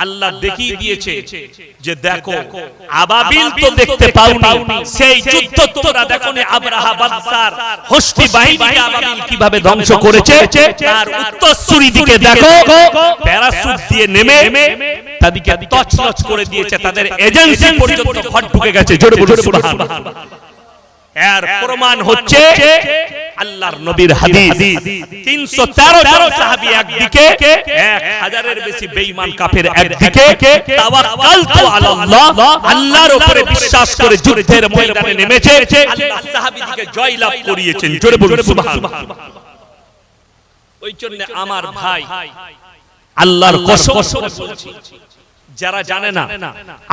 আল্লাহ দেখিয়ে দিয়েছে যে দেখো আবাবিল তো দেখতে পাওনি, সেই যুদ্ধোত্তরা দেখোনি আবরাহা বাদশার হস্তি বাহিনীকে আবাবিল কিভাবে ধ্বংস করেছে, তার উত্তরসূরি দিকে দেখো প্যারাসুট দিয়ে নেমে তাদেরকে তছনছ করে দিয়েছে, তাদের এজেন্সি পর্যন্ত ঘর ঢুকে গেছে। জোরে বলুন সুবহানাল্লাহ। এর প্রমাণ হচ্ছে আল্লাহর নবীর হাদিস, 313 জন সাহাবী একদিকে, 1000 এর বেশি বেঈমান কাফের একদিকে, তাওয়াক্কালতু আলাল্লাহ, আল্লাহর উপরে বিশ্বাস করে যুদ্ধের ময়দানে নেমেছে, আল্লাহ সাহাবীদেরকে জয়লাভ করিয়েছেন। জোরে বলুন সুবহানাল্লাহ। ওই জন্য আমার ভাই আল্লাহর কসম করে বলছি, যারা জানে না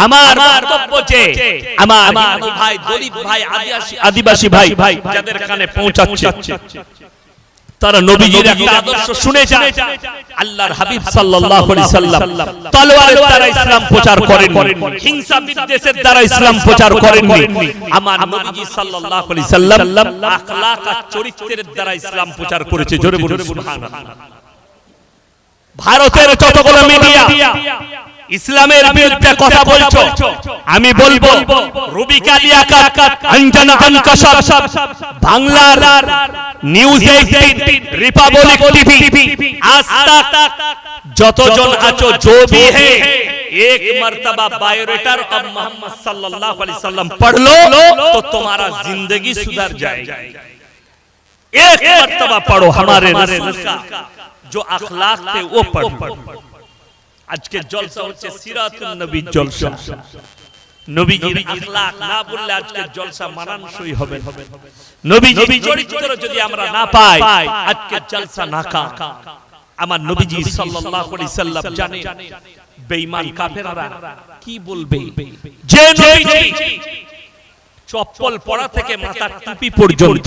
আমার বক্তব্য যে আমার হিন্দু ভাই, দলিত ভাই, আদিবাসী ভাই যাদের কানে পৌঁছাচ্ছে, তারা নবীজির একটা আদর্শ শুনে যায়। আল্লাহর হাবিব সাল্লাল্লাহু আলাইহি সাল্লাম তলোয়ারের দ্বারা ইসলাম প্রচার করেননি, হিংসা বিদ্বেষের দ্বারা ইসলাম প্রচার করেননি। আমার নবীজি সাল্লাল্লাহু আলাইহি সাল্লাম আখলাক আর চরিত্রের দ্বারা ইসলাম প্রচার করেছে। জোরে বলুন সুবহানাল্লাহ। ভারতের যতগুলো মিডিয়া ইসলামের বিরুদ্ধে কথা বলছো, আমি বলবো রুবিকা লিয়াকাত, আঞ্জানা আনকাশাব, বাংলার নিউজ 18, রিপাবলিক টিভি, আজ তক, যতজন আছো जो भी है एक मर्तबा बायोडेटर ऑफ मोहम्मद सल्लल्लाहु अलैहि वसल्लम पढ़ लो तो तुम्हारा जिंदगी सुधर जाएगी। एक मर्तबा पढ़ो हमारे रसूल का जो अखलाक थे वो पढ़ो। আজকে জলসা হচ্ছে সিরাতুন নবী জলসা, নবীজির আখলাক না বললে আজকে জলসা মানানসই হবে না। নবীজির চরিত্র যদি আমরা না পাই আজকে জলসা নাকা। আমার নবীজি সাল্লাল্লাহু আলাইহি সাল্লাম জানে বেঈমান কাফেররা কি বলবে, যে নবীজি চপ্পল পরা থেকে মাথার টুপি পর্যন্ত,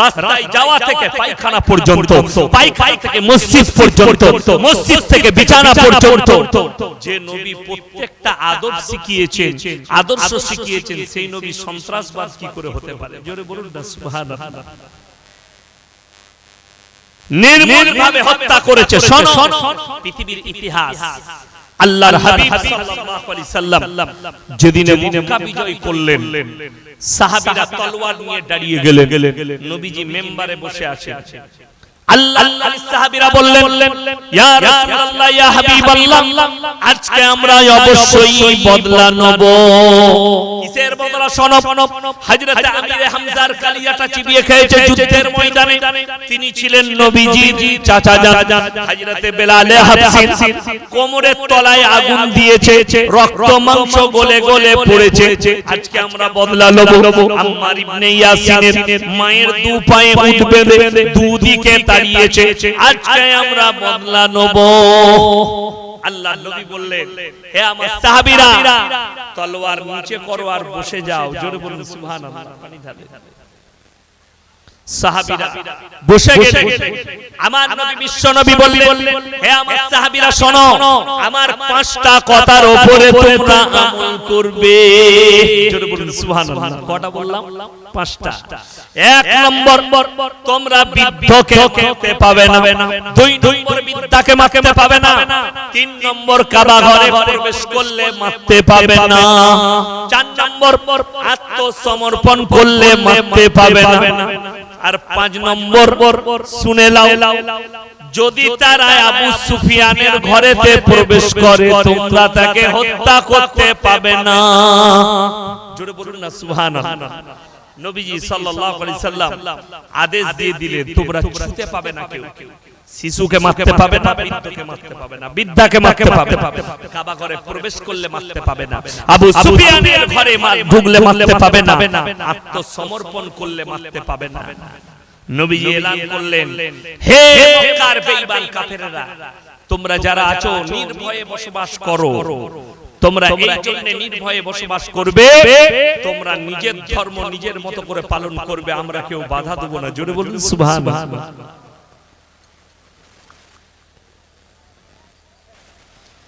রাস্তায় যাওয়া থেকে পায়খানা পর্যন্ত, পায়খানা থেকে মসজিদ পর্যন্ত, মসজিদ থেকে বিছানা পর্যন্ত, যে নবী প্রত্যেকটা আদর্শ শিখিয়েছেন, আদর্শ শিখিয়েছেন, সেই নবী সন্ত্রাসবাদ কি করে হতে পারে? জোরে বলুন না সুবহানাল্লাহ। নির্মমভাবে হত্যা করেছে। শোনো পৃথিবীর ইতিহাস, আল্লাহর হাবিব সাল্লাল্লাহু আলাইহি সাল্লাম যেদিন মক্কা বিজয় করলেন, সাহাবীরা তলোয়ার নিয়ে দাঁড়িয়ে গেলেন, নবীজি মিম্বারে বসে আছেন। আল্লাহর সাহাবীরা বললেন, ইয়া রাসূলুল্লাহ, ইয়া হাবিবাল্লাহ, আজকে আমরা অবশ্যই বদলা নেব। কিসের বদলা? শোনো, হযরত আমির হামজার কালিয়াটা চিবিয়ে খেয়েছে যুদ্ধের ময়দানে। তিনি ছিলেন নবীজির চাচা যান। হযরত বেলাল হাবশী কোমরের তলায় আগুন দিয়েছে, রক্ত মাংস গলে গলে পড়েছে। আজকে আমরা বদলা নেব। আম্মার ইবনে ইয়াসিনের মায়ের দু পায়ে উট বেঁধে দুদিকে দাঁড়িয়েছে, আজকে আমরা বদলা নেব। আল্লাহর নবী বললেন, হে আমার সাহাবীরা, তলোয়ার নিচে করো আর বসে যাও। জোরে বলুন সুবহানাল্লাহ। পানি ঢালে। সাহাবীরা বসে গেলেন। আমার নবী বিশ্ব নবী বললেন, হে আমার সাহাবীরা শোনো, আমার 5টা কথার উপরে তোমরা আমল করবে। জোরে বলুন সুবহানাল্লাহ। কয়টা বললাম? 5টা। 1 নম্বর, তোমরা বৃদ্ধকে মারতে পাবে না। 2 নম্বর, বৃদ্ধাকে মারতে পাবে না। 3 নম্বর, কাবা ঘরে প্রবেশ করলে মারতে পাবে না। 4 নম্বর, আত্মসমর্পণ করলে মারতে পাবে না। আর 5 নম্বর, শুনে লাও, যদি তারা আবু সুফিয়ানের ঘরেতে প্রবেশ করে তোমরা তাকে হত্যা করতে পাবে না। জোরে বলুন না সুবহানাল্লাহ। নবীজি সাল্লাল্লাহু আলাইহি সাল্লাম আদেশ দিয়ে দিলেন, তোমরা ছুঁতে পাবে না কেউ। শিশুকে মারতে পাবে না, বৃদ্ধকে মারতে পাবে না, বৃদ্ধাকে মারতে পাবে না, কাবা ঘরে প্রবেশ করলে মারতে পাবে না, আবু সুফিয়ানের ঘরে ঢুকলে মারতে পাবে না, আত্মসমর্পণ করলে মারতে পাবে না। নবীজি এলান করলেন, হে মক্কার বেঈমান কাফেররা, তোমরা যারা আছো নির্ভয়ে বসবাস করো। তোমরা এই জন্য নির্ভয়ে বসবাস করবে, তোমরা নিজের ধর্ম নিজের মতো করে পালন করবে, আমরা কেউ বাধা দেব না। জোরে বলুন সুবহানাল্লাহ।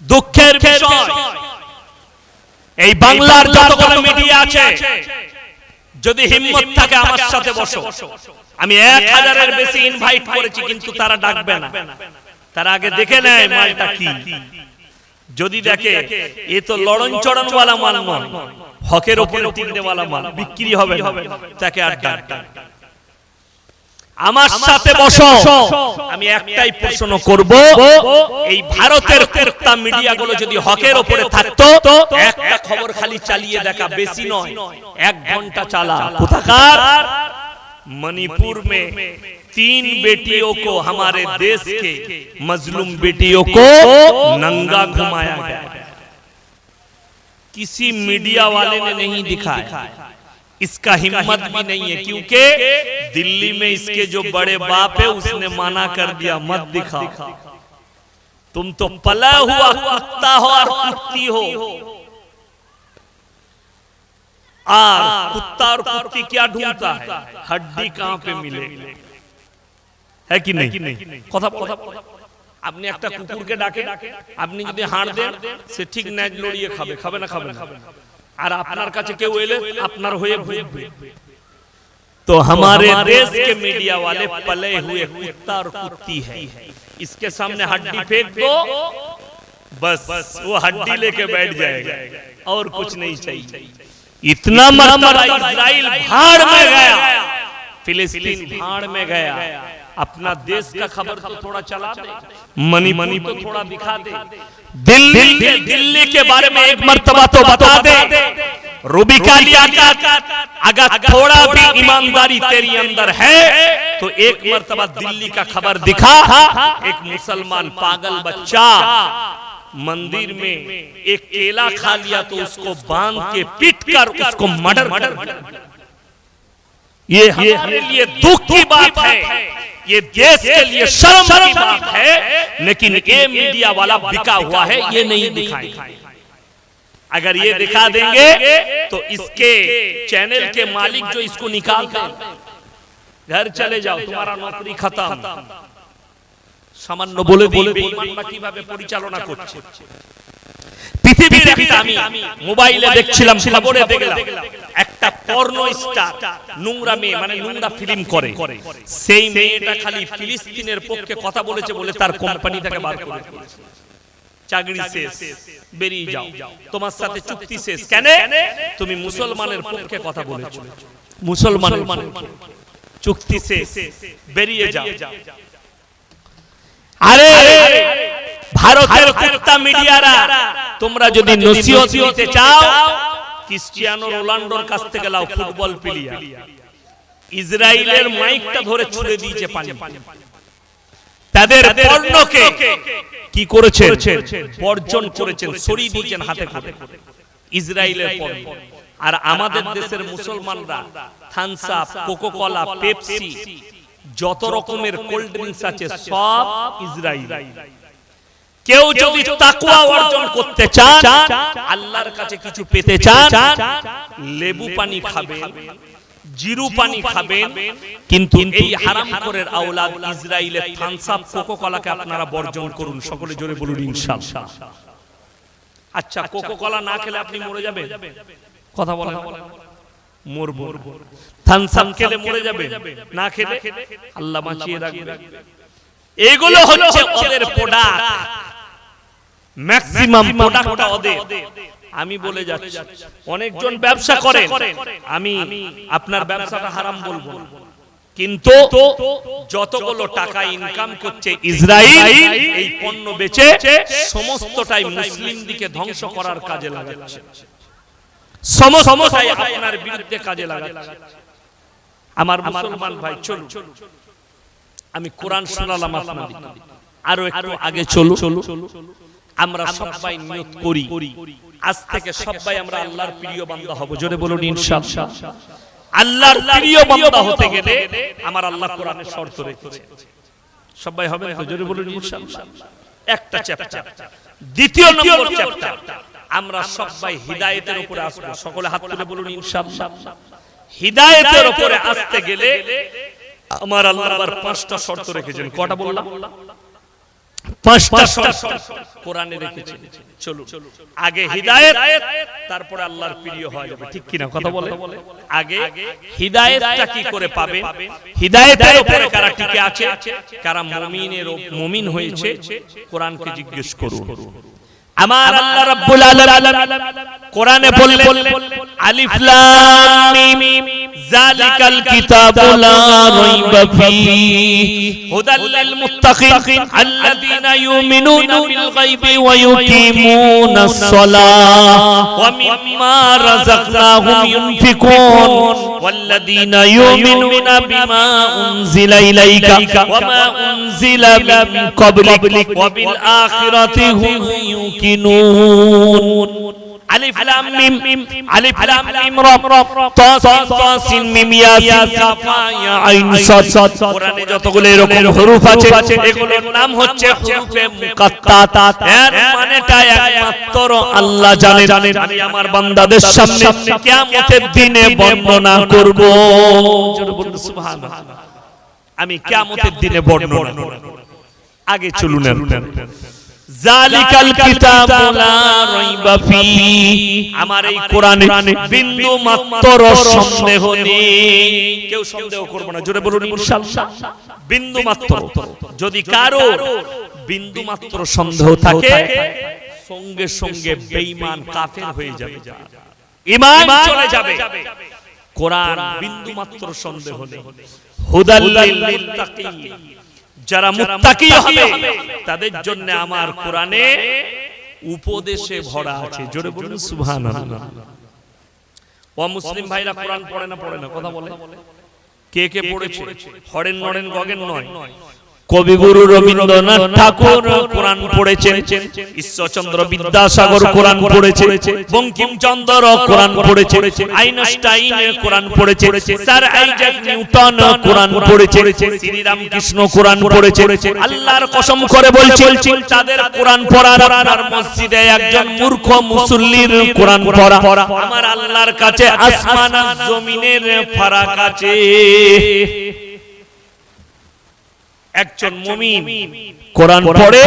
দুঃখের বিষয়, এই বাংলার যতগুলো মিডিয়া আছে, যদি হিম্মত থাকে আমার সাথে বসো। আমি 1000-এর বেশি ইনভাইট করেছি, কিন্তু তারা ডাকবে না। তারা আগে দেখে নেয় মালটা কি। যদি দেখে এ তো লড়ন চড়ন वाला মাল নয়, হকের উপরে টিকনে वाला মাল, বিক্রি হবে না, তাকে আর ডাক। আমার সাথে বসো, আমি একটাই প্রশ্ন করব, এই ভারতের কুত্তা মিডিয়াগুলো যদি হকের উপরে থাকতো, একটা খবর খালি চালিয়ে দেখা, বেশি নয়, 1 ঘন্টা চালা। কোথাকার? मणिपुर में 3 बेटियों को, हमारे देश के मजलूम बेटियों को नंगा घुमाया गया, किसी मीडिया वाले ने नहीं दिखाया, इसका हिम्मत भी नहीं है, क्योंकि दिल्ली में इसके जो बड़े बाप है उसने मना कर दिया, मत दिखा, तुम तो पला हुआ कुत्ता हो और कुत्ती हो। और कुत्ता और कुत्ती क्या ढूंढता है? हड्डी कहां पे मिले, है कि नहीं? কথা আপনি একটা কুকুরকে ডাকে, আপনি যদি হাড় দেন, সে ঠিক ন্যাজ লড়িয়ে খাবে, খাবে না? খাবে না। আর আপনার কাছে কেউ এলে আপনার হয়ে ভুগবে। तो हमारे देश के मीडिया वाले पले हुए कुत्ता और कुत्ती है, इसके सामने हड्डी फेंक दो, बस वो हड्डी लेके बैठ जाएगा, और कुछ नहीं चाहिए। इतना मरतबा इजराइल भाड़ में गया, फिलिस्तीन भाड़ में गया, अपना देश का खबर तो थोड़ा चला दे, मणिपुर तो थोड़ा दिखा दे, दिल्ली के बारे में एक मरतबा तो बता दे। रूबी का लियाकत, अगर थोड़ा भी ईमानदारी तेरी अंदर है तो एक मरतबा दिल्ली का खबर दिखा। एक मुसलमान पागल बच्चा मंदिर में एक केला खा लिया तो उसको बांध के पीट कर उसको मर्डर। ये हमारे लिए दुख की बात है, ये देश के लिए शर्म की बात है, लेकिन ये मीडिया वाला बिका हुआ है, ये नहीं दिखाएगा। अगर ये दिखा देंगे तो इसके चैनल के मालिक जो इसको निकालते, घर चले जाओ, तुम्हारा नौकरी खत्म। সামান্য বলে দিয়ে বেঈমানরা কিভাবে পরিচালনা করছে। পৃথিবীর একটা, আমি মোবাইলে দেখছিলাম, খবরে দেখলাম, একটা পর্নো স্টার, নোংরা মেয়ে, মানে নোংরা ফিল্ম করে, সেই মেয়েটা খালি ফিলিস্তিনের পক্ষে কথা বলেছে বলে তার কোম্পানি থেকে বার করে দিয়েছে। চাকরি শেষ, বেরিয়ে যাও, তোমার সাথে চুক্তি শেষ। কেন? তুমি মুসলমানের পক্ষে কথা বলেছো, মুসলমানের চুক্তি শেষ, বেরিয়ে যাও। আরে ভারতের কুত্তা মিডিয়ারা, তোমরা যদি নসিহত দিতে চাও, ক্রিস্টিয়ানো রোনাল্ডোর কাছ থেকে লাও, ফুটবল প্লেয়ার, ইসরায়েলের মাইকটা ধরে ছুড়ে দিয়েছে পানি। তাদের পর্ণকে কি করেছেন? বর্জন করেছেন, সরিয়ে দিয়েছেন হাতে করে ইসরায়েলের পর্ণ। আর আমাদের দেশের মুসলমানরা থামস আপ, কোকা-কোলা, পেপসি, যত রকমের কোল্ড ড্রিঙ্কস আছে সব ইসরায়েল। কেউ যদি তাকওয়া অর্জন করতে চান, আল্লাহর কাছে কিছু পেতে চান, লেবু পানি খাবেন, জিরু পানি খাবেন, কিন্তু এই হারামখোরের আওলাদ ইসরায়েলের থামস আপ, কোকা-কোলাকে আপনারা বর্জন করুন। সকলে জোরে বলুন ইনশাআল্লাহ। আচ্ছা, কোকা-কোলা না খেলে আপনি মরে যাবেন? কথা বলেন। মরবো। থামস আপ খেলে মরে যাবে, না খেলে আল্লাহ বাঁচিয়ে রাখবে। এগুলো হচ্ছে ওদের প্রোডাক্ট, ম্যাক্সিমাম প্রোডাক্টটা ওদের। আমি বলে যাচ্ছি, অনেকজন ব্যবসা করেন, আমি আপনার ব্যবসাটা হারাম বলবো, কিন্তু যতগুলো টাকা ইনকাম করছে ইসরায়েল এই পণ্য বেচে, সমস্তটাই মুসলিম দিকে ধ্বংস করার কাজে লাগাচ্ছে, সমস্তটাই আপনার বিরুদ্ধে কাজে লাগাচ্ছে। আমার মুসলমান ভাই, চলুন, আমি কোরআন শোনালাম আপনাদের, আরো একটু আগে চলো। আমরা সবাই নিয়ত করি, আজ থেকে সবাই আমরা আল্লাহর প্রিয় বান্দা হব। জোরে বলুন ইনশাআল্লাহ। আল্লাহর প্রিয় বান্দা হতে গেলে আমার আল্লাহ কোরআনে শর্ত রেখেছে, সবাই হবে তো? জোরে বলুন ইনশাআল্লাহ। একটা চ্যাপ্টার, দ্বিতীয় নম্বর চ্যাপ্টার, আমরা সবাই হিদায়াতের উপরে আসব। সকলে হাত তুলে বলুন ইনশাআল্লাহ। হিদায়াতের উপরে আসতে গেলে আমার আল্লাহ আবার 5টা শর্ত রেখেছেন। কটা বললাম? 5টা শর্ত কোরআনে রেখেছেন। চলুন, আগে হিদায়াত, তারপরে আল্লাহর প্রিয় হওয়া যাবে, ঠিক কি না? কথা বলে। আগে হিদায়াতটা কি করে পাবেন? হিদায়াতের উপরে কারা টিকে আছে, কারা মুমিন হয়েছে, কোরআনকে জিজ্ঞেস করুন। আমার আল্লাহ রাব্বুল আলামিন কোরআনে বললেন আলিফ লাম মিম যালিকাল কিতাবু লা রাইবা ফীহি হুদাল লিল মুত্তাকিন আল্লাযীনা ইউমিনুনা বিল গায়বি ওয়া ইউকিমুনাস সালাহ ওয়া মিম্মা রাযাকনাহুম ইউনফিকুন ওয়াল্লাযীনা ইউমিনুনা বিমা উনজিলা ইলাইকা ওয়া মা উনজিলা মিন ক্বাবলিক ওয়া বিল আখিরাতি হুম ইউকিনুন আলিফ লাম মিম আলিফ লাম মিম রা তা সিন মিম ইয়া কাফা ইয়া আইন সাদ কোরআনে যতগুলো এরকম হরফ আছে এগুলোর নাম হচ্ছে হরফে মুকাত্তাত এর মানেটা একমাত্র আল্লাহ জানেন আমি আমার বান্দাদের সামনে কিয়ামতের দিনে বর্ণনা করব জোরে বলুন সুবহানাল্লাহ আমি কিয়ামতের দিনে বর্ণনা করব আগে চলুন জালিকাল কিতাবু লা রাইবা ফীহি আমার এই কোরআনে বিন্দু মাত্র সন্দেহ নেই কেউ সন্দেহ করবে না জোরে বলুন ইনশাআল্লাহ বিন্দু মাত্র যদি কারো বিন্দু মাত্র সন্দেহ থাকে সঙ্গে সঙ্গে বেঈমান কাফের হয়ে যাবে ঈমান চলে যাবে কোরআন বিন্দু মাত্র সন্দেহ নেই হুদাল লিল মুত্তাকিন যারা মুত্তাকি হবে তাদের জন্য আমার কোরআনে উপদেশে ভরা আছে জোরে বলুন সুবহানাল্লাহ ও মুসলিম ভাইরা কোরআন পড়ে না কথা বলে কে কে পড়েছে হরেন নরেন গগেন নয় কবিগুরু রবীন্দ্রনাথ ঠাকুর কোরআন পড়েছেন ঈশ্বরচন্দ্র বিদ্যাসাগর কোরআন পড়েছে বঙ্কিমচন্দ্র কোরআন পড়েছে আইনস্টাইন কোরআন পড়েছে স্যার আইজাক নিউটন কোরআন পড়েছে শ্রীরামকৃষ্ণ কোরআন পড়েছে আল্লাহর কসম করে বলছি তাদের কোরআন পড়ার আপনার মসজিদে একজন মূর্খ মুসল্লির কোরআন পড়া আমার আল্লাহর কাছে আসমান আর জমিনের ফারাক আছে একজন মুমিন কোরআন পড়ে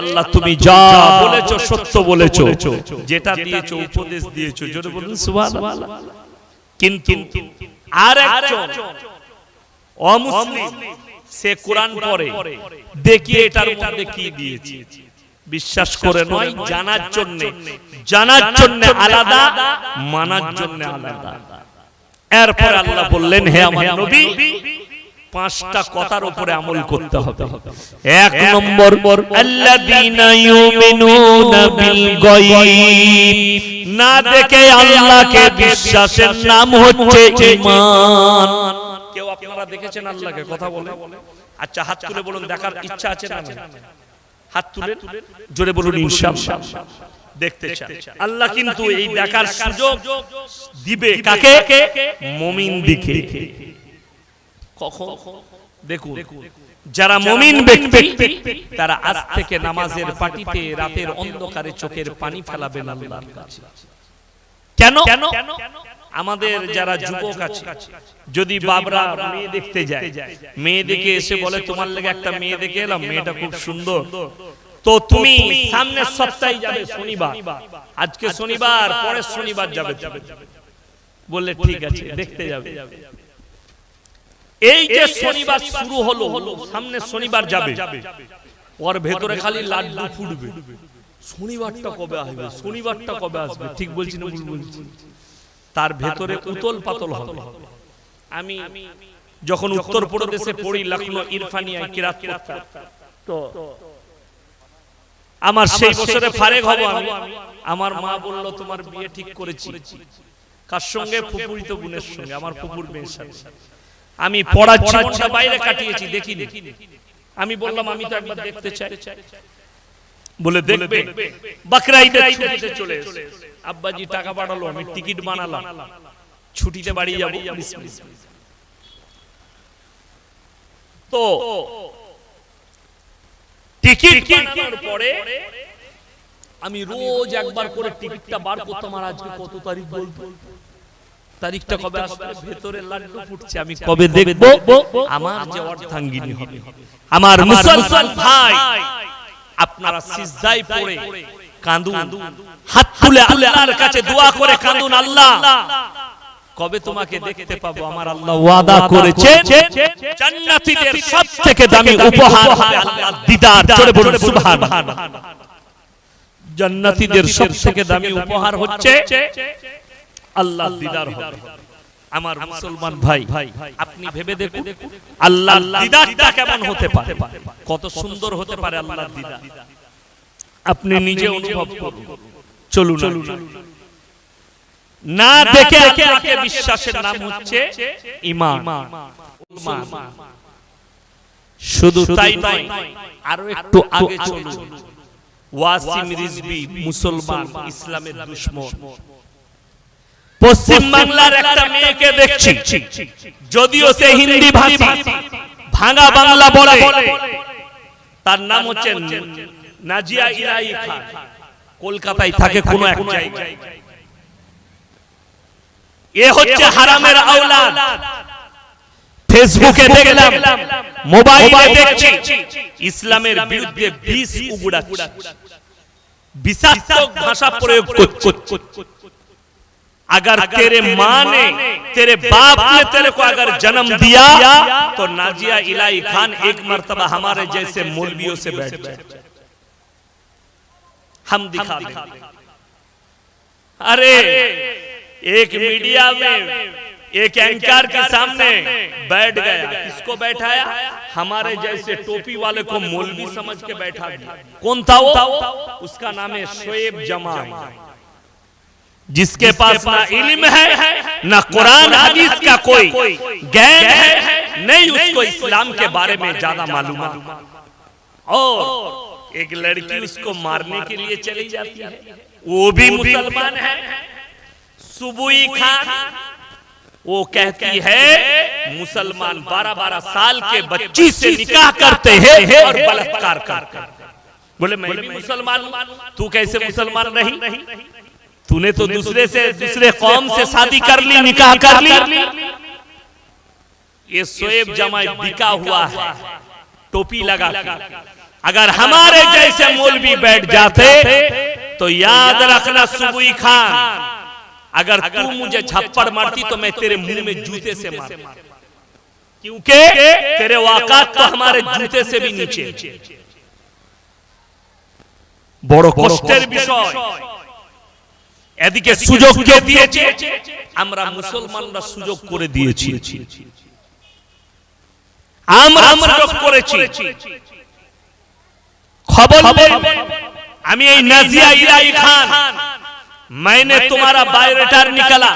আল্লাহ তুমি যা বলেছো সত্য বলেছো যেটা দিয়েছো উপদেশ দিয়েছো জোরে বলুন সুবহানাল্লাহ কিন্তু আরেকজন অমুসলিম সে কোরআন পড়ে দেখি এটার মধ্যে কি দিয়েছে বিশ্বাস করে নয় জানার জন্য আলাদা মানার জন্য আলাদা এরপর আল্লাহ বললেন হে আমার নবী পাঁচটা কথার উপরে আমল করতে হবে এক নম্বর আল্লাযীনা ইউমিনুনা বিল গায়ব না দেখে আল্লাহকে বিশ্বাসের নাম হচ্ছে ঈমান কেউ আপনারা দেখেছেন আল্লাহকে কথা বলে আচ্ছা হাত তুলে বলুন দেখার ইচ্ছা আছে না হাত তুলে জোরে বলুন ইনশাআল্লাহ দেখতে চান আল্লাহ কিন্তু এই দেখার সুযোগ দিবে কাকে মুমিন দিকে কখন দেখুন যারা মুমিন ব্যক্তি তারা আজ থেকে নামাজের পাটিতে রাতের অন্ধকারে চোখের পানি ফেলাবেন আল্লাহর কাছে কেন আমাদের যারা যুবক আছে যদি বাবরা মেয়ে দেখতে যায় মেয়ে দেখে এসে বলে তোমার লাগে একটা মেয়ে দেখে এলাম মেয়েটা খুব সুন্দর তো তুমি সামনের সপ্তাহে যাবে শনিবার আজকে শনিবার পরের শনিবার যাবে বললে ঠিক আছে দেখতে যাবে এই যে শনিবার শুরু হলো সামনে শনিবার যাবে ওর ভেতরে খালি লাড্ডু ফুটবে শনিবারটা কবে আসবে ঠিক বলছি না ভুল বলছি তার ভেতরে উতল পাতল হবে আমি যখন উত্তর প্রদেশে পড়ি লখনৌ ইরফানিয়া কিরাত করতাম তো আমার সেই বছরে ফারেক হব আমি আমার মা বলল তোমার বিয়ে ঠিক করেছি কার সঙ্গে ফুপুরিত বোনের সঙ্গে আমার ফুপুর মেয়ের সাথে আমি পড়ার জীবনটা বাইরে কাটিয়েছি দেখিনি আমি বললাম আমি তো একবার দেখতে চাই বলে দেখবে বকরা ঈদের ছুটিতে চলে এসে আব্বাজি টাকা পাঠালো আমি টিকিট বানালাম ছুটিতে বাড়ি যাব তো টিকিট বানানোর পরে আমি রোজ একবার করে টিকিটটা বার করতাম আর আজকে কত তারিখ বলবো তারিখটা কবে আসবে ভেতরে লাড্ডু ফুটছে আমি কবে দেখব আমার যে অর্ধাঙ্গিনী হবে আমার মুসলমান ভাই আপনারা সিজদায় পড়ে কাঁদুন হাত তুলে আল্লাহর কাছে দোয়া করে কাঁদুন আল্লাহ কবে তোমাকে দেখতে পাবো আমার আল্লাহ ওয়াদা করেছে জান্নাতীদের সবথেকে দামি উপহার হবে আল্লাহর দিদার জোরে বলুন সুবহানাল্লাহ জান্নাতীদের সবথেকে দামি উপহার হচ্ছে আল্লাহর দিদার হবে। আমার মুসলমান ভাই, আপনি ভেবে দেখুন আল্লাহর দিদারটা কেমন হতে পারে, কত সুন্দর হতে পারে আল্লাহর দিদার। আপনি নিজে অনুভব করুন। চলুন, না দেখে আল্লাহকে বিশ্বাসের নাম হচ্ছে ঈমান। শুধু তাই নয়, আরো একটু আগে চলুন। ওয়াসিম রিজভী মুসলমান, ইসলামের দুশমন। পশ্চিম বাংলার একটা মেয়েকে দেখছি, যদিও সে হিন্দি ভাষী, ভাঙা বাংলা বলে, তার নাম হচ্ছে নাজিয়া ইলাহি খান। কলকাতায় থাকে কোন এক জায়গায়। এ হচ্ছে হারামের আওলাদ। ফেসবুকে দেখলাম, মোবাইলে দেখছি, ইসলামের বিরুদ্ধে বিষ উগড়াচ্ছে, বিষাক্ত ভাষা প্রয়োগ করছে। अगर तेरे माँ ने, तेरे बाप ने तेरे को अगर जन्म दिया तो नाजिया इलाही खान एक मर्तबा हमारे जैसे मौलवियों से बैठ जाए, हम दिखा दें। अरे एक मीडिया में एक एंकर के सामने बैठ गया, किसको बैठाया? हमारे जैसे टोपी वाले को मौलवी समझ के बैठा दिया। कौन था वो? उसका नाम है शोएब जमाल, जिसके पास ना इल्म है, ना कुरान हदीस का कोई ज्ञान है, नहीं उसको इस्लाम के बारे में ज्यादा मालूम है। और एक लड़की उसको मारने के लिए चली जाती है, वो भी मुसलमान है, सुबुई खान। वो कहती है मुसलमान 12-12 साल के बच्ची से निकाह करते हैं और बलात्कार करते हैं। बोले मैं भी मुसलमान हूं, तू कैसे मुसलमान रही? तूने तो दूसरे कौम से शादी कर ली, निकाह कर ली। ये शोएब जमाल बिका हुआ है, टोपी लगा के। अगर हमारे जैसे मौलवी बैठ जाते तो याद रखना सुबुई खान, अगर तू मुझे झप्पड़ मारती तो मैं तेरे मुंह में जूते से मारता, क्योंकि तेरे औकात तो हमारे जूते से भी नीचे। बड़ कष्टेर विषय। এদিকে সুযোগ কে দিয়েছে? আমরা মুসলমানরা সুযোগ করে দিয়েছি, আমরা সুযোগ করেছি। খবর আমি এই নাজিয়া ইলাহি খান, मैंने तुम्हारा बायोडाटा निकाला,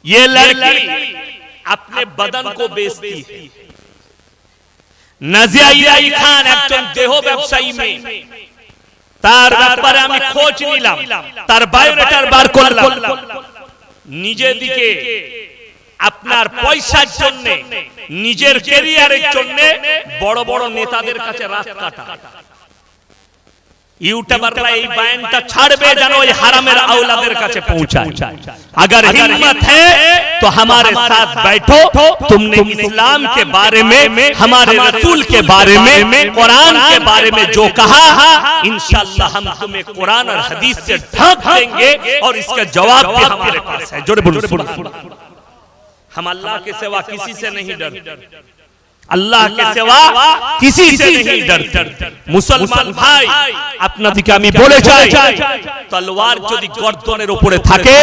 ये लड़की अपने बदन को बेचती है। নাজিয়া ইলাহি খান একজন দেহ ব্যবসায়ী মেয়ে। তার ব্যাপারে আমি খোঁজ নিলাম, তার বায়োডাটা বার করলাম। নিজের দিকে আপনার পয়সার জন্য, নিজের ক্যারিয়ারের জন্য বড় বড় নেতাদের কাছে রাত কাটা। यूट्यूबरরা এই বায়ানটা ছাড়বে যেন ওই হারামের আওলাদের কাছে পৌঁছায়। अगर हिम्मत है तो हमारे साथ बैठो, तुमने इस्लाम के बारे में, हमारे रसूल के बारे में, कुरान के बारे में जो कहा, इंशाअल्लाह हम तुम्हें कुरान और हदीस से ढक देंगे और इसका जवाब भी हमारे पास है। जोरे बोलो सुभान अल्लाह। हम अल्लाह के सिवा किसी से नहीं डरते, अल्लाह के सिवा किसी से नहीं डरते। मुसलमान भाई আপনাদেরকে আমি বলে যাই, তলোয়ার যদি গর্দনের উপরে থাকে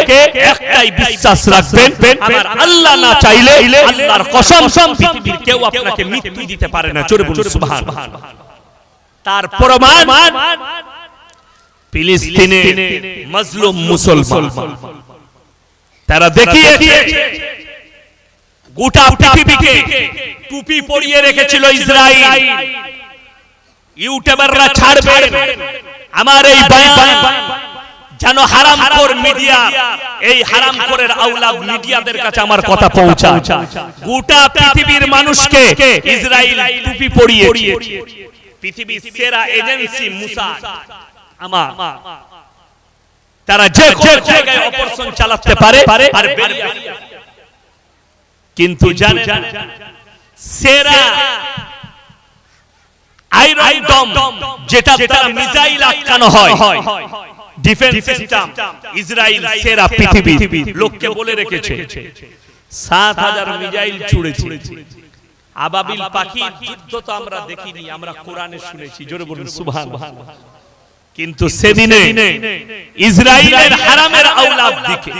একটাই বিশ্বাস রাখবেন, আমার আল্লাহ না চাইলে আল্লাহর কসম পৃথিবীর কেউ আপনাকে মৃত্যু দিতে পারে না। জোরে বলুন সুবহানাল্লাহ। তার প্রমাণ ফিলিস্তিনে মজলুম মুসলমান, তারা দেখিয়েছে গোটা পৃথিবীকে টুপি পরিয়ে রেখেছিল ইসরায়েল। ইউটিউবাররা ছাড়বেন আমার এই বয়ান যেন হারামখোর মিডিয়া, এই হারামখোরের আওলাদ মিডিয়াদের কাছে আমার কথা পৌঁছায়। গোটা পৃথিবীর মানুষকে ইসরায়েল টুপি পরিয়েছে। পৃথিবীর সেরা এজেন্সি মুসাদ আমার, তারা যে কোনো জায়গায় অপারেশন চালাতে পারে আর বেরিয়ে আসে। কিন্তু জানেন সেরা আয়রন ডম যেটা দ্বারা মিসাইল আটকানো হয়, ডিফেন্স সিস্টেম ইসরায়েল সেরা পৃথিবীর লোককে বলে রেখেছে। ৭,০০০ মিসাইল ছুড়েছে। আবাবিল পাখি যুদ্ধ তো আমরা দেখিনি, আমরা কোরআনে শুনেছি। জোরে বলুন সুবহানাল্লাহ। কিন্তু সেদিনে ইসরাইলের হারামের আওলাদ দিকে